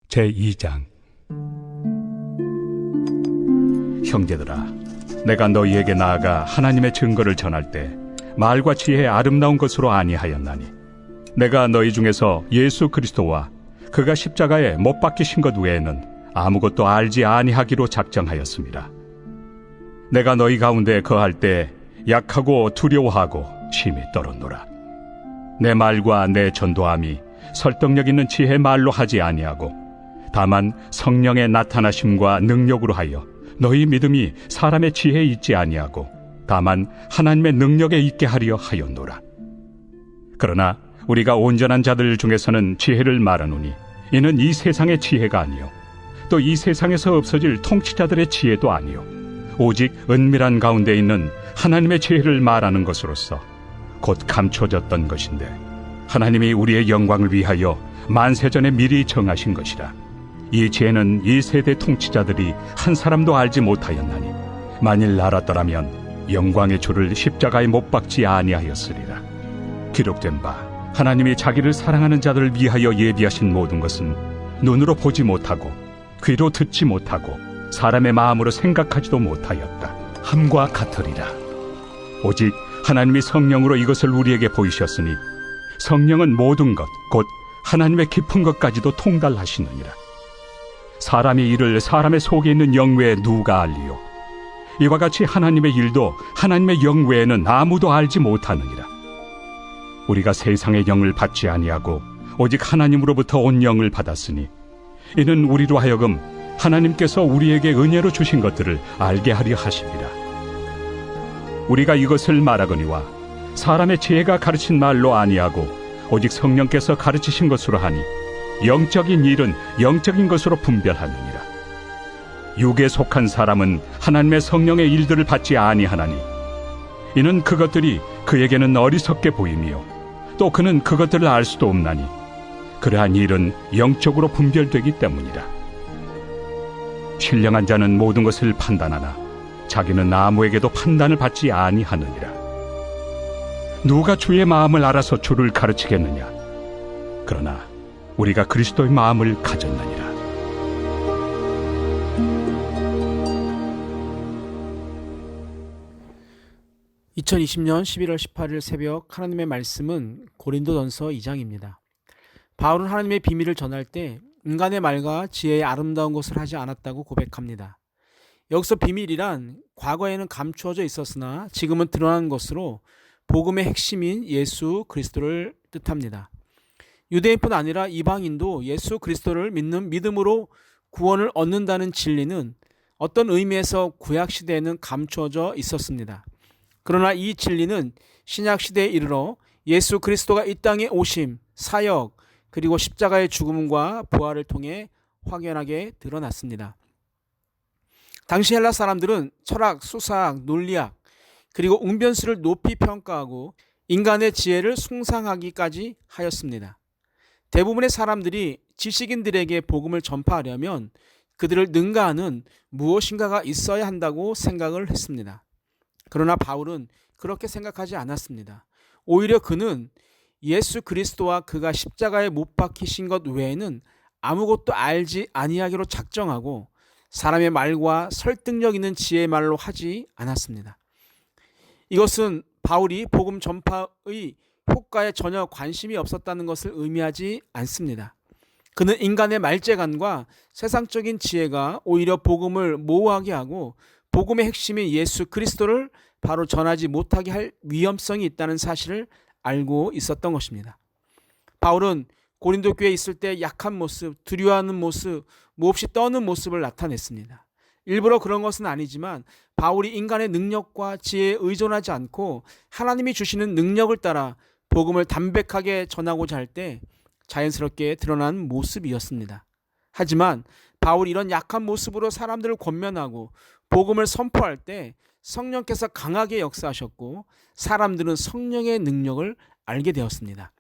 제2장. 형제들아, 내가 너희에게 나아가 하나님의 증거를 전할 때 말과 지혜의 아름다운 것으로 아니하였나니, 내가 너희 중에서 예수 그리스도와 그가 십자가에 못 박히신 것 외에는 아무것도 알지 아니하기로 작정하였습니다. 내가 너희 가운데 거할 때 약하고 두려워하고 심히 떨었노라. 내 말과 내 전도함이 설득력 있는 지혜의 말로 하지 아니하고 다만 성령의 나타나심과 능력으로 하여 너희 믿음이 사람의 지혜에 있지 아니하고 다만 하나님의 능력에 있게 하려 하였노라. 그러나 우리가 온전한 자들 중에서는 지혜를 말하노니 이는 이 세상의 지혜가 아니요 또 이 세상에서 없어질 통치자들의 지혜도 아니요 오직 은밀한 가운데 있는 하나님의 지혜를 말하는 것으로서 곧 감춰졌던 것인데, 하나님이 우리의 영광을 위하여 만세전에 미리 정하신 것이라. 이 지혜는 이 세대 통치자들이 한 사람도 알지 못하였나니, 만일 알았더라면 영광의 주를 십자가에 못 박지 아니하였으리라. 기록된 바 하나님이 자기를 사랑하는 자들을 위하여 예비하신 모든 것은 눈으로 보지 못하고 귀로 듣지 못하고 사람의 마음으로 생각하지도 못하였다 함과 같으리라. 오직 하나님이 성령으로 이것을 우리에게 보이셨으니 성령은 모든 것 곧 하나님의 깊은 것까지도 통달하시느니라. 사람이 이를 사람의 속에 있는 영 외에 누가 알리요? 이와 같이 하나님의 일도 하나님의 영 외에는 아무도 알지 못하느니라. 우리가 세상의 영을 받지 아니하고 오직 하나님으로부터 온 영을 받았으니, 이는 우리로 하여금 하나님께서 우리에게 은혜로 주신 것들을 알게 하려 하심이라. 우리가 이것을 말하거니와 사람의 지혜가 가르친 말로 아니하고 오직 성령께서 가르치신 것으로 하니, 영적인 일은 영적인 것으로 분별하느니라. 육에 속한 사람은 하나님의 성령의 일들을 받지 아니하나니, 이는 그것들이 그에게는 어리석게 보이며 또 그는 그것들을 알 수도 없나니, 그러한 일은 영적으로 분별되기 때문이라. 신령한 자는 모든 것을 판단하나 자기는 아무에게도 판단을 받지 아니하느니라. 누가 주의 마음을 알아서 주를 가르치겠느냐? 그러나 우리가 그리스도의 마음을 가졌느니라. (2020년 11월 18일) 새벽 하나님의 말씀은 고린도전서 2장입니다. 바울은 하나님의 비밀을 전할 때 인간의 말과 지혜의 아름다운 것을 하지 않았다고 고백합니다. 여기서 비밀이란 과거에는 감추어져 있었으나 지금은 드러난 것으로 복음의 핵심인 예수 그리스도를 뜻합니다. 유대인뿐 아니라 이방인도 예수 그리스도를 믿는 믿음으로 구원을 얻는다는 진리는 어떤 의미에서 구약시대에는 감추어져 있었습니다. 그러나 이 진리는 신약시대에 이르러 예수 그리스도가 이 땅에 오심, 사역, 그리고 십자가의 죽음과 부활을 통해 확연하게 드러났습니다. 당시 헬라 사람들은 철학, 수사학, 논리학, 그리고 웅변수를 높이 평가하고 인간의 지혜를 숭상하기까지 하였습니다. 대부분의 사람들이 지식인들에게 복음을 전파하려면 그들을 능가하는 무엇인가가 있어야 한다고 생각을 했습니다. 그러나 바울은 그렇게 생각하지 않았습니다. 오히려 그는 예수 그리스도와 그가 십자가에 못 박히신 것 외에는 아무것도 알지 아니하기로 작정하고 사람의 말과 설득력 있는 지혜의 말로 하지 않았습니다. 이것은 바울이 복음 전파의 효과에 전혀 관심이 없었다는 것을 의미하지 않습니다. 그는 인간의 말재간과 세상적인 지혜가 오히려 복음을 모호하게 하고 복음의 핵심인 예수 그리스도를 바로 전하지 못하게 할 위험성이 있다는 사실을 알고 있었던 것입니다. 바울은 고린도 교회에 있을 때 약한 모습, 두려워하는 모습, 몹시 떠는 모습을 나타냈습니다. 일부러 그런 것은 아니지만 바울이 인간의 능력과 지혜에 의존하지 않고 하나님이 주시는 능력을 따라 복음을 담백하게 전하고자 할 때 자연스럽게 드러난 모습이었습니다. 하지만 바울이 이런 약한 모습으로 사람들을 권면하고 복음을 선포할 때 성령께서 강하게 역사하셨고 사람들은 성령의 능력을 알게 되었습니다.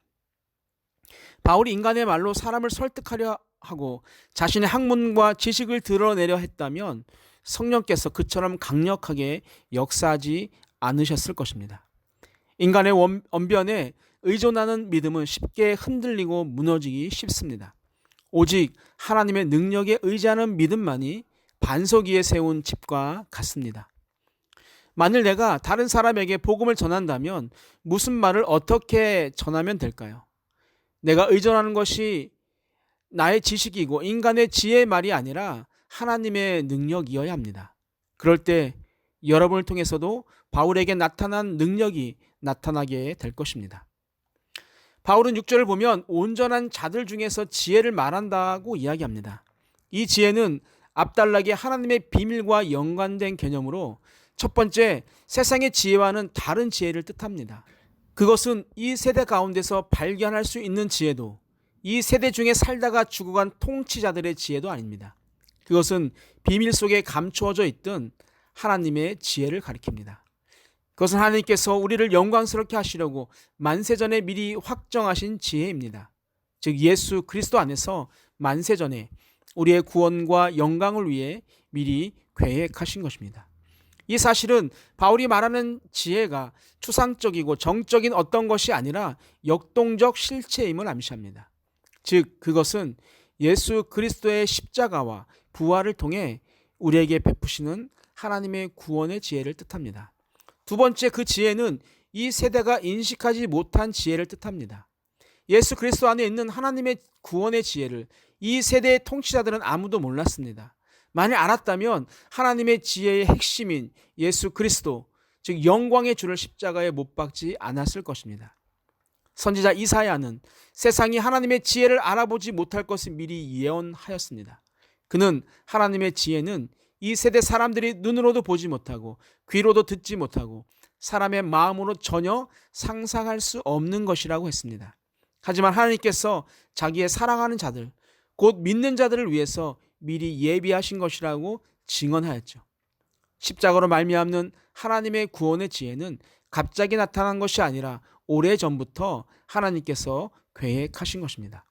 바울이 인간의 말로 사람을 설득하려 하고 자신의 학문과 지식을 드러내려 했다면 성령께서 그처럼 강력하게 역사하지 않으셨을 것입니다. 인간의 언변에 의존하는 믿음은 쉽게 흔들리고 무너지기 쉽습니다. 오직 하나님의 능력에 의지하는 믿음만이 반석 위에 세운 집과 같습니다. 만일 내가 다른 사람에게 복음을 전한다면 무슨 말을 어떻게 전하면 될까요? 내가 의존하는 것이 나의 지식이고 인간의 지혜의 말이 아니라 하나님의 능력이어야 합니다. 그럴 때 여러분을 통해서도 바울에게 나타난 능력이 나타나게 될 것입니다. 바울은 6절을 보면 온전한 자들 중에서 지혜를 말한다고 이야기합니다. 이 지혜는 앞달락의 하나님의 비밀과 연관된 개념으로 첫 번째, 세상의 지혜와는 다른 지혜를 뜻합니다. 그것은 이 세대 가운데서 발견할 수 있는 지혜도, 이 세대 중에 살다가 죽어간 통치자들의 지혜도 아닙니다. 그것은 비밀 속에 감추어져 있던 하나님의 지혜를 가리킵니다. 그것은 하나님께서 우리를 영광스럽게 하시려고 만세전에 미리 확정하신 지혜입니다. 즉 예수 그리스도 안에서 만세전에 우리의 구원과 영광을 위해 미리 계획하신 것입니다. 이 사실은 바울이 말하는 지혜가 추상적이고 정적인 어떤 것이 아니라 역동적 실체임을 암시합니다. 즉 그것은 예수 그리스도의 십자가와 부활을 통해 우리에게 베푸시는 하나님의 구원의 지혜를 뜻합니다. 두 번째, 그 지혜는 이 세대가 인식하지 못한 지혜를 뜻합니다. 예수 그리스도 안에 있는 하나님의 구원의 지혜를 이 세대의 통치자들은 아무도 몰랐습니다. 만일 알았다면 하나님의 지혜의 핵심인 예수 그리스도, 즉 영광의 주를 십자가에 못 박지 않았을 것입니다. 선지자 이사야는 세상이 하나님의 지혜를 알아보지 못할 것을 미리 예언하였습니다. 그는 하나님의 지혜는 이 세대 사람들이 눈으로도 보지 못하고 귀로도 듣지 못하고 사람의 마음으로 전혀 상상할 수 없는 것이라고 했습니다. 하지만 하나님께서 자기의 사랑하는 자들, 곧 믿는 자들을 위해서 미리 예비하신 것이라고 증언하였죠. 십자가로 말미암는 하나님의 구원의 지혜는 갑자기 나타난 것이 아니라 오래전부터 하나님께서 계획하신 것입니다.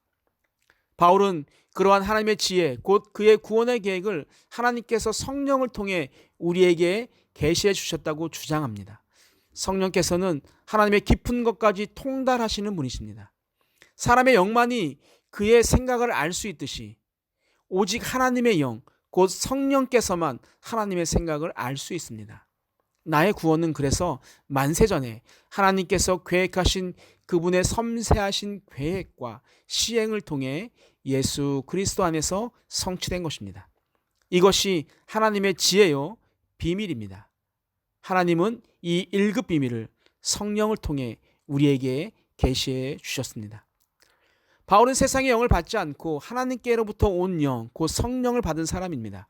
바울은 그러한 하나님의 지혜, 곧 그의 구원의 계획을 하나님께서 성령을 통해 우리에게 계시해 주셨다고 주장합니다. 성령께서는 하나님의 깊은 것까지 통달하시는 분이십니다. 사람의 영만이 그의 생각을 알 수 있듯이 오직 하나님의 영, 곧 성령께서만 하나님의 생각을 알 수 있습니다. 나의 구원은 그래서 만세전에 하나님께서 계획하신 그분의 섬세하신 계획과 시행을 통해 예수 그리스도 안에서 성취된 것입니다. 이것이 하나님의 지혜요 비밀입니다. 하나님은 이 1급 비밀을 성령을 통해 우리에게 계시해 주셨습니다. 바울은 세상의 영을 받지 않고 하나님께로부터 온 영, 곧 성령을 받은 사람입니다.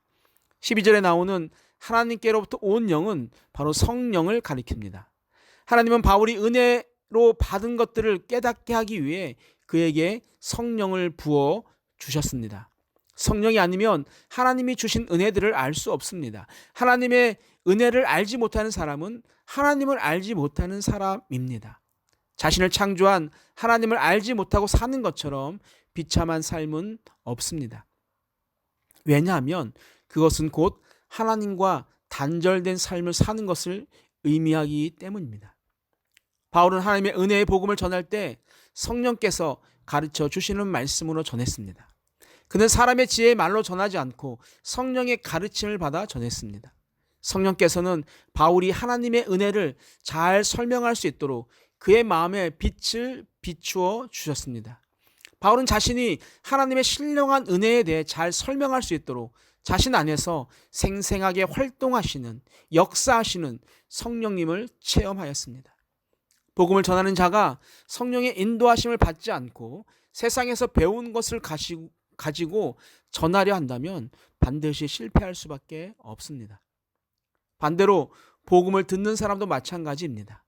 12절에 나오는 하나님께로부터 온 영은 바로 성령을 가리킵니다. 하나님은 바울이 은혜로 받은 것들을 깨닫게 하기 위해 그에게 성령을 부어 주셨습니다. 성령이 아니면 하나님이 주신 은혜들을 알 수 없습니다. 하나님의 은혜를 알지 못하는 사람은 하나님을 알지 못하는 사람입니다. 자신을 창조한 하나님을 알지 못하고 사는 것처럼 비참한 삶은 없습니다. 왜냐하면 그것은 곧 하나님과 단절된 삶을 사는 것을 의미하기 때문입니다. 바울은 하나님의 은혜의 복음을 전할 때 성령께서 가르쳐 주시는 말씀으로 전했습니다. 그는 사람의 지혜의 말로 전하지 않고 성령의 가르침을 받아 전했습니다. 성령께서는 바울이 하나님의 은혜를 잘 설명할 수 있도록 그의 마음에 빛을 비추어 주셨습니다. 바울은 자신이 하나님의 신령한 은혜에 대해 잘 설명할 수 있도록 자신 안에서 생생하게 활동하시는, 역사하시는 성령님을 체험하였습니다. 복음을 전하는 자가 성령의 인도하심을 받지 않고 세상에서 배운 것을 가지고 전하려 한다면 반드시 실패할 수밖에 없습니다. 반대로 복음을 듣는 사람도 마찬가지입니다.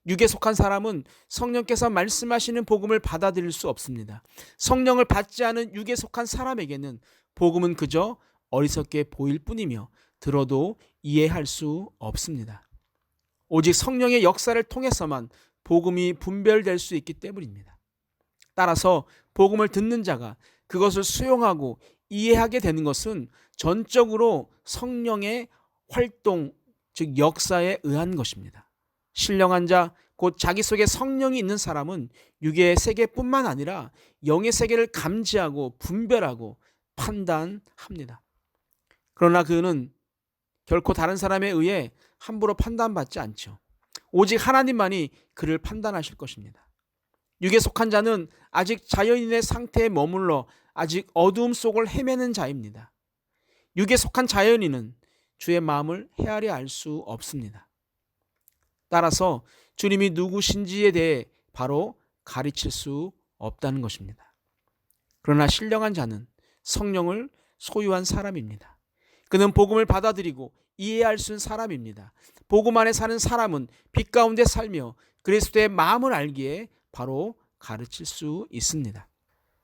육에 속한 사람은 성령께서 말씀하시는 복음을 받아들일 수 없습니다. 성령을 받지 않은 육에 속한 사람에게는 복음은 그저 어리석게 보일 뿐이며 들어도 이해할 수 없습니다. 오직 성령의 역사를 통해서만 복음이 분별될 수 있기 때문입니다. 따라서 복음을 듣는 자가 그것을 수용하고 이해하게 되는 것은 전적으로 성령의 활동, 즉 역사에 의한 것입니다. 신령한 자, 곧 자기 속에 성령이 있는 사람은 육의 세계뿐만 아니라 영의 세계를 감지하고 분별하고 판단합니다. 그러나 그는 결코 다른 사람에 의해 함부로 판단받지 않죠. 오직 하나님만이 그를 판단하실 것입니다. 육에 속한 자는 아직 자연인의 상태에 머물러 아직 어두움 속을 헤매는 자입니다. 육에 속한 자연인은 주의 마음을 헤아려 알 수 없습니다. 따라서 주님이 누구신지에 대해 바로 가르칠 수 없다는 것입니다. 그러나 신령한 자는 성령을 소유한 사람입니다. 그는 복음을 받아들이고 이해할 수 있는 사람입니다. 복음 안에 사는 사람은 빛 가운데 살며 그리스도의 마음을 알기에 바로 가르칠 수 있습니다.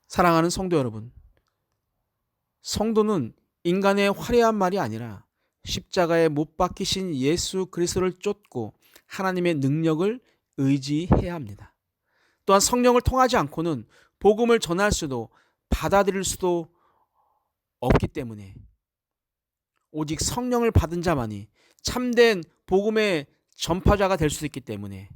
사랑하는 성도 여러분, 성도는 인간의 화려한 말이 아니라 십자가에 못 박히신 예수 그리스도를 쫓고 하나님의 능력을 의지해야 합니다. 또한 성령을 통하지 않고는 복음을 전할 수도 받아들일 수도 없기 때문에 오직 성령을 받은 자만이 참된 복음의 전파자가 될 수 있기 때문에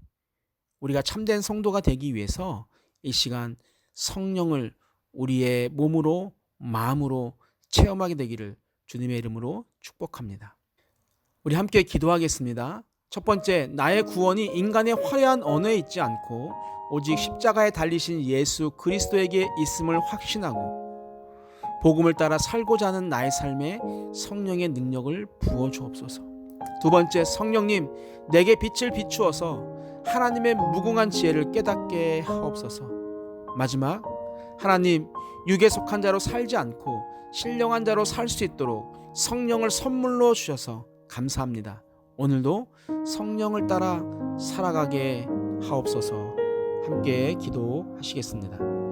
우리가 참된 성도가 되기 위해서 이 시간 성령을 우리의 몸으로 마음으로 체험하게 되기를 주님의 이름으로 축복합니다. 우리 함께 기도하겠습니다. 첫 번째, 나의 구원이 인간의 화려한 언어에 있지 않고 오직 십자가에 달리신 예수 그리스도에게 있음을 확신하고 복음을 따라 살고자 하는 나의 삶에 성령의 능력을 부어 주옵소서. 두 번째, 성령님, 내게 빛을 비추어서 하나님의 무궁한 지혜를 깨닫게 하옵소서. 마지막, 하나님, 육에 속한 자로 살지 않고 신령한 자로 살 수 있도록 성령을 선물로 주셔서 감사합니다. 오늘도 성령을 따라 살아가게 하옵소서. 함께 기도하시겠습니다.